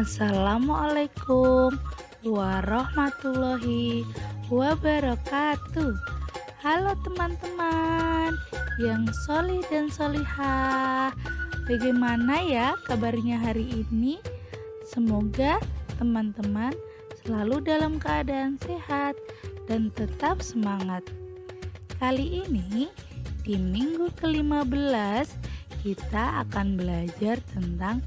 Assalamualaikum warahmatullahi wabarakatuh. Halo teman-teman yang solih dan solihah. Bagaimana ya kabarnya hari ini? Semoga teman-teman selalu dalam keadaan sehat dan tetap semangat. Kali ini di minggu ke-15 kita akan belajar tentang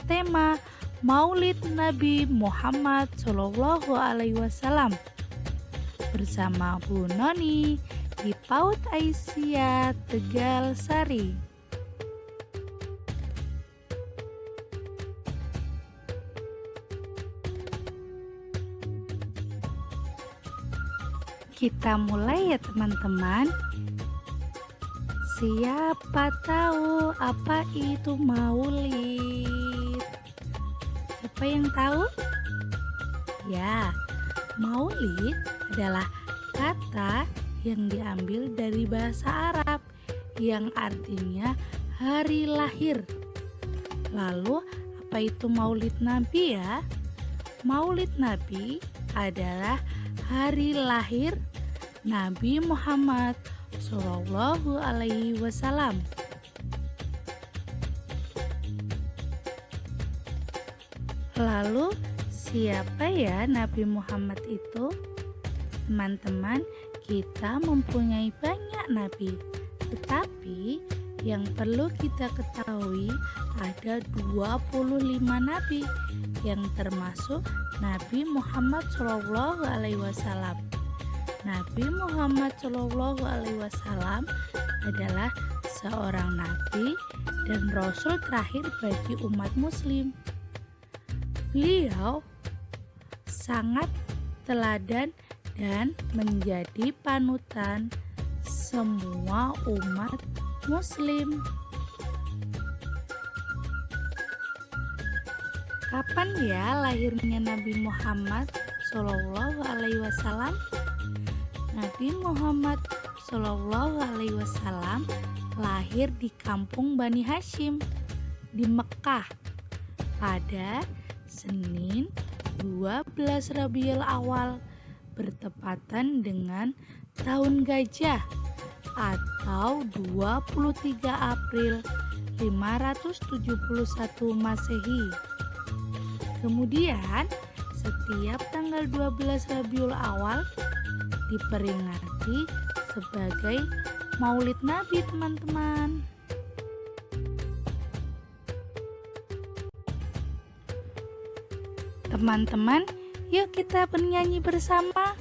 tema Maulid Nabi Muhammad SAW bersama Bu Noni di PAUD Aisyah Tegal Sari. Kita mulai ya teman-teman. Siapa tahu apa itu maulid? Siapa yang tahu? Ya, maulid adalah kata yang diambil dari bahasa Arab yang artinya hari lahir. Lalu, apa itu maulid Nabi ya? Maulid Nabi adalah hari lahir Nabi Muhammad Shallallahu Alaihi Wasallam. Lalu siapa ya Nabi Muhammad itu? Teman-teman, kita mempunyai banyak nabi, tetapi yang perlu kita ketahui ada 25 nabi yang termasuk Nabi Muhammad Shallallahu Alaihi Wasallam. Nabi Muhammad Shallallahu Alaihi Wasallam adalah seorang nabi dan rasul terakhir bagi umat muslim. Beliau sangat teladan dan menjadi panutan semua umat muslim. Kapan ya lahirnya Nabi Muhammad Shallallahu Alaihi Wasallam? Nabi Muhammad Shallallahu Alaihi Wasallam lahir di kampung Bani Hashim di Mekah pada Senin 12 Rabiul Awal bertepatan dengan tahun gajah atau 23 April 571 Masehi. Kemudian setiap tanggal 12 Rabiul Awal diperingati sebagai Maulid Nabi teman-teman. Teman-teman, yuk kita bernyanyi bersama.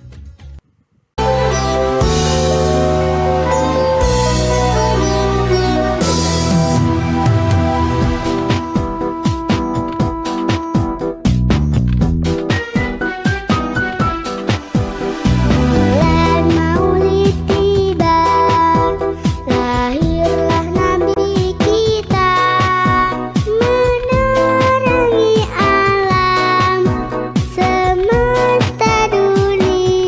Menerangi alam semesta dunia.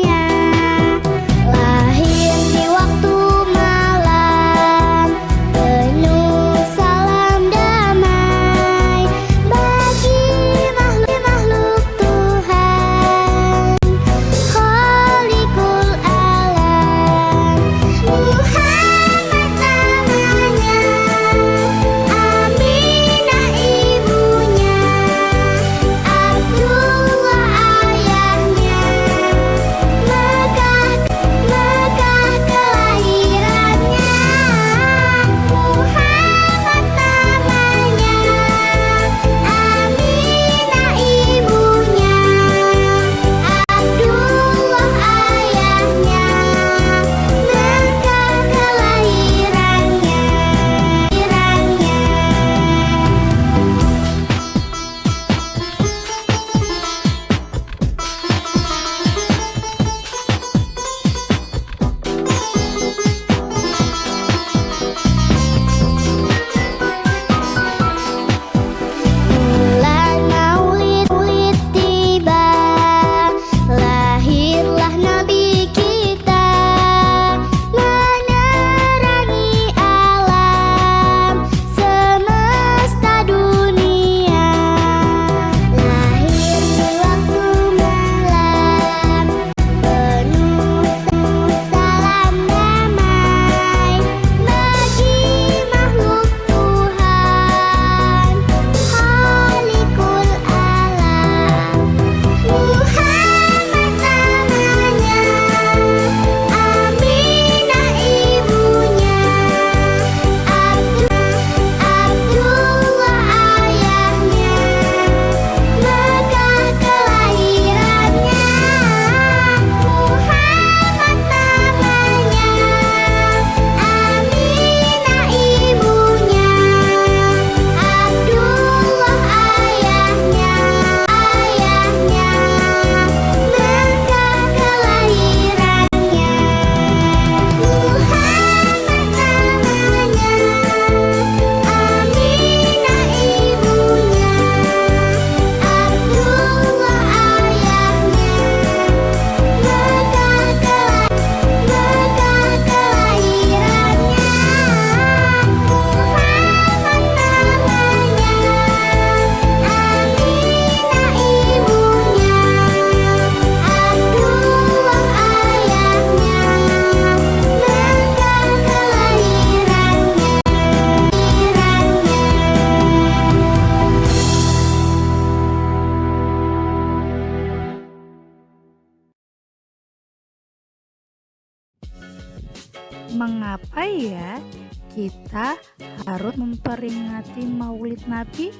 Mengapa ya kita harus memperingati Maulid Nabi?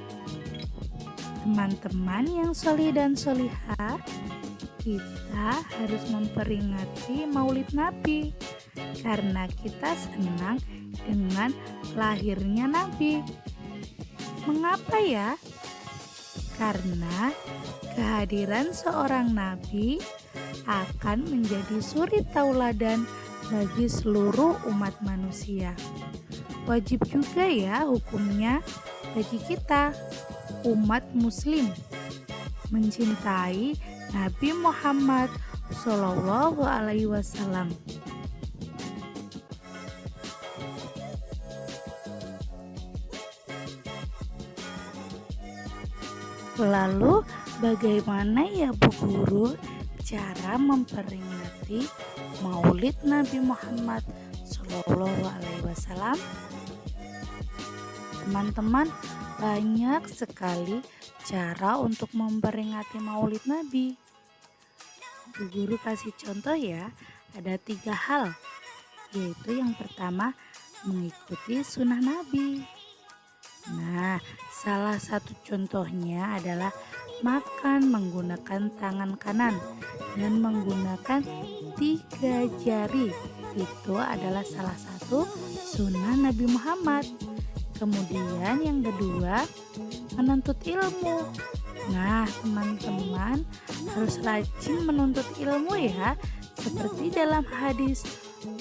Teman-teman yang solih dan solihah, kita harus memperingati Maulid Nabi karena kita senang dengan lahirnya Nabi. Mengapa ya? Karena kehadiran seorang Nabi akan menjadi suri tauladan bagi seluruh umat manusia. Wajib juga ya hukumnya bagi kita, umat muslim, mencintai Nabi Muhammad Shallallahu Alaihi Wasallam. Lalu bagaimana ya Bu Guru cara memperingati Maulid Nabi Muhammad Shallallahu Alaihi Wasallam? Teman-teman, banyak sekali cara untuk memperingati Maulid Nabi. Bu Guru kasih contoh ya, ada 3 hal, yaitu yang pertama mengikuti sunnah Nabi. Nah, salah satu contohnya adalah makan menggunakan tangan kanan dan menggunakan 3 jari. Itu adalah salah satu sunnah Nabi Muhammad. Kemudian yang kedua, menuntut ilmu. Nah, teman-teman harus rajin menuntut ilmu ya, seperti dalam hadis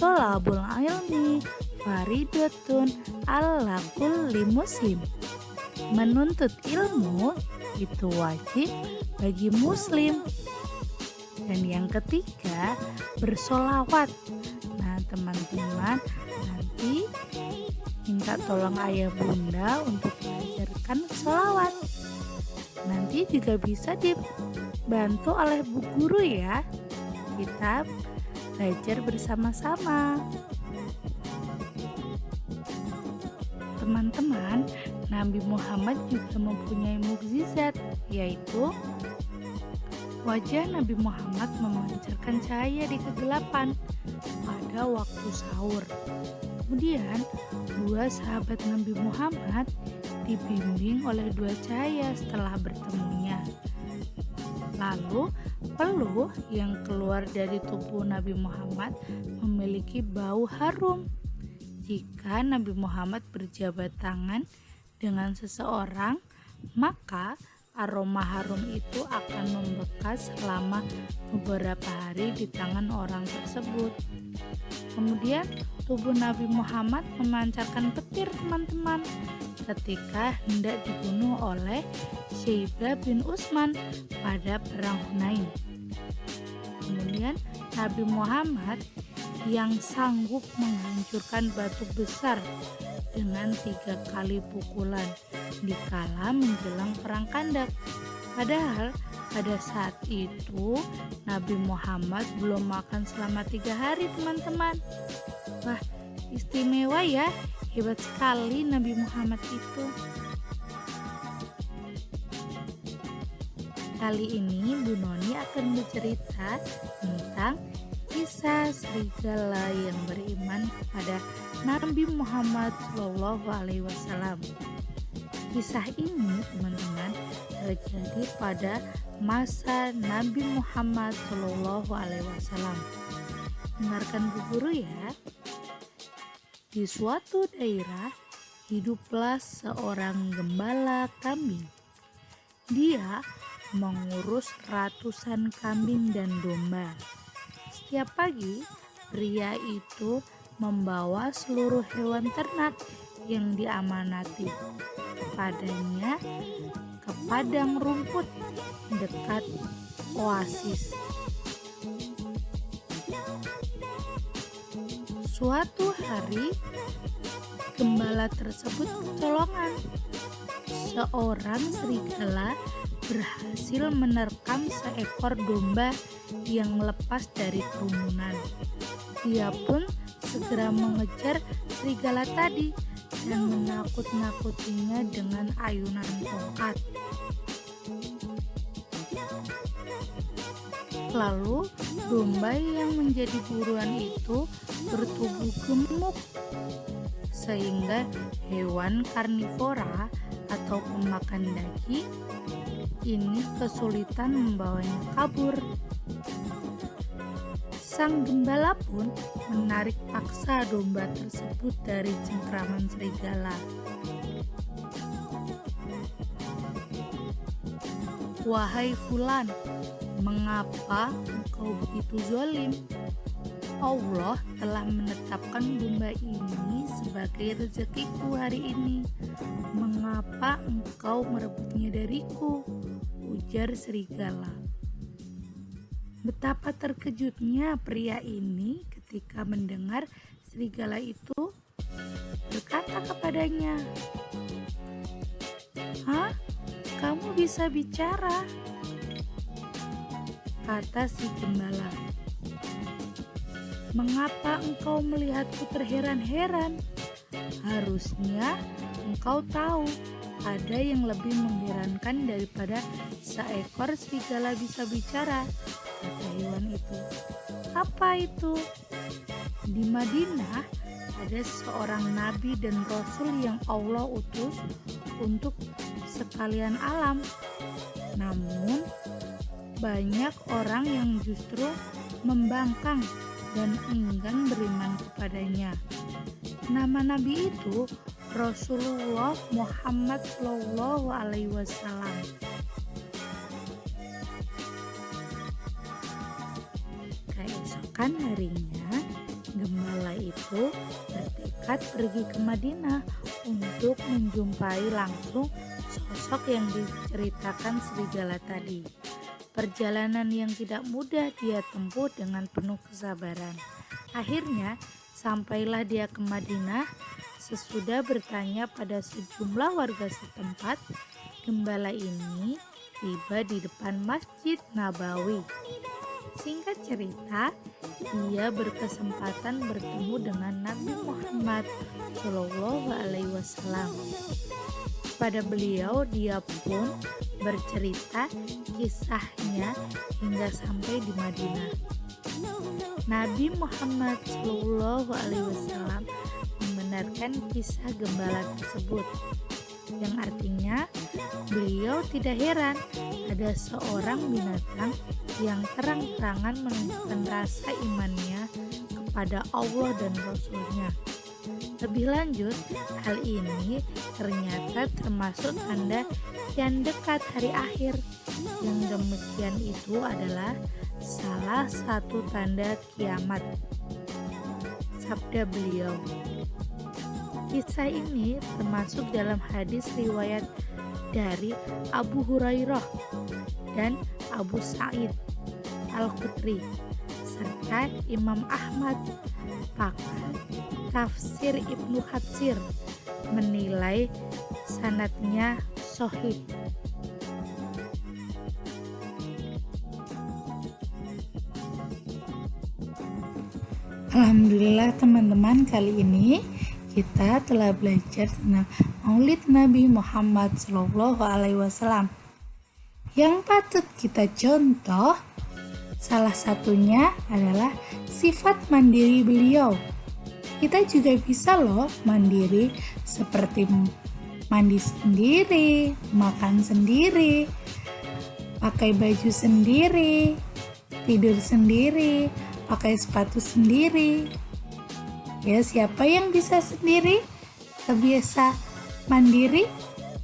tolabul ilmi faridatun ala kulli muslim. Menuntut ilmu itu wajib bagi muslim. Dan yang ketiga, bersolawat. Nah, teman-teman nanti minta tolong ayah bunda untuk mengajarkan sholawat. Nanti juga bisa dibantu oleh Bu Guru ya. Kita belajar bersama-sama. Teman-teman, Nabi Muhammad juga mempunyai mukjizat, yaitu wajah Nabi Muhammad memancarkan cahaya di kegelapan pada waktu sahur. Kemudian 2 sahabat Nabi Muhammad dibimbing oleh 2 cahaya setelah bertemunya. Lalu peluh yang keluar dari tubuh Nabi Muhammad memiliki bau harum. Jika Nabi Muhammad berjabat tangan dengan seseorang, maka aroma harum itu akan membekas selama beberapa hari di tangan orang tersebut. Kemudian tubuh Nabi Muhammad memancarkan petir, teman-teman, ketika hendak dibunuh oleh Syaibah bin Utsman pada perang Hunain. Kemudian Nabi Muhammad yang sanggup menghancurkan batu besar dengan 3 kali pukulan dikala menjelang perang Khandaq. Padahal pada saat itu Nabi Muhammad belum makan selama 3 hari, teman-teman. Wah, istimewa ya, hebat sekali Nabi Muhammad itu. Kali ini Bu Noni akan bercerita tentang kisah serigala yang beriman kepada Nabi Muhammad Shallallahu Alaihi Wasallam. Kisah ini, teman-teman, terjadi pada masa Nabi Muhammad Shallallahu Alaihi Wasallam. Dengarkan Bu Guru ya. Di suatu daerah hiduplah seorang gembala kambing. Dia mengurus ratusan kambing dan domba. Setiap pagi, pria itu membawa seluruh hewan ternak yang diamanati kepadanya ke padang rumput dekat oasis. Suatu hari, gembala tersebut kecolongan. Seorang serigala berhasil menerkam seekor domba yang lepas dari kerumunan. Dia pun segera mengejar serigala tadi dan menakut-nakutinya dengan ayunan tongkat. Lalu domba yang menjadi buruan itu bertubuh gemuk, sehingga hewan karnivora atau pemakan daging ini kesulitan membawanya kabur. Sang gembala pun menarik paksa domba tersebut dari cengkraman serigala. "Wahai Fulan, mengapa engkau begitu zalim? Allah telah menetapkan domba ini sebagai rezekiku hari ini. Mengapa engkau merebutnya dariku?" ujar serigala. Betapa terkejutnya pria ini ketika mendengar serigala itu berkata kepadanya, "Hah? Kamu bisa bicara?" kata si gembala. "Mengapa engkau melihatku terheran-heran? Harusnya engkau tahu ada yang lebih mengherankan daripada seekor serigala bisa bicara," kata hewan itu. "Apa itu?" "Di Madinah ada seorang nabi dan rasul yang Allah utus untuk sekalian alam. Namun banyak orang yang justru membangkang dan enggan beriman kepadanya. Nama nabi itu Rasulullah Muhammad SAW. Keesokan harinya, gembala itu bertekad pergi ke Madinah untuk menjumpai langsung sosok yang diceritakan serigala tadi. Perjalanan yang tidak mudah dia tempuh dengan penuh kesabaran. Akhirnya, sampailah dia ke Madinah. Sesudah bertanya pada sejumlah warga setempat, gembala ini tiba di depan Masjid Nabawi. Singkat cerita, ia berkesempatan bertemu dengan Nabi Muhammad SAW. Pada beliau, dia pun bercerita kisahnya hingga sampai di Madinah. Nabi Muhammad SAW membenarkan kisah gembala tersebut, yang artinya beliau tidak heran ada seorang binatang yang terang-terangan menunjukkan rasa imannya kepada Allah dan Rasul-Nya. Lebih lanjut, hal ini ternyata termasuk tanda kian dekat hari akhir. Yang demikian itu adalah salah satu tanda kiamat. Sabda beliau. Kisah ini termasuk dalam hadis riwayat dari Abu Hurairah dan Abu Sa'id Al-Khudri serta Imam Ahmad. Pakar tafsir Ibnu Katsir menilai sanadnya sahih. Alhamdulillah teman-teman, kali ini kita telah belajar tentang Maulid Nabi Muhammad SAW. Yang patut kita contoh, salah satunya adalah sifat mandiri beliau. Kita juga bisa loh mandiri, seperti mandi sendiri, makan sendiri, pakai baju sendiri, tidur sendiri, pakai sepatu sendiri. Ya, siapa yang bisa sendiri? Terbiasa mandiri?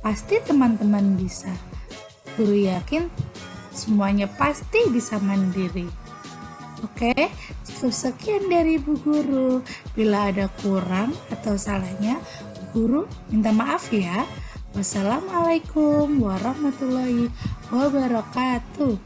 Pasti teman-teman bisa. Guru yakin semuanya pasti bisa mandiri. Oke, cukup sekian dari Bu Guru. Bila ada kurang atau salahnya, Bu Guru minta maaf ya. Wassalamualaikum warahmatullahi wabarakatuh.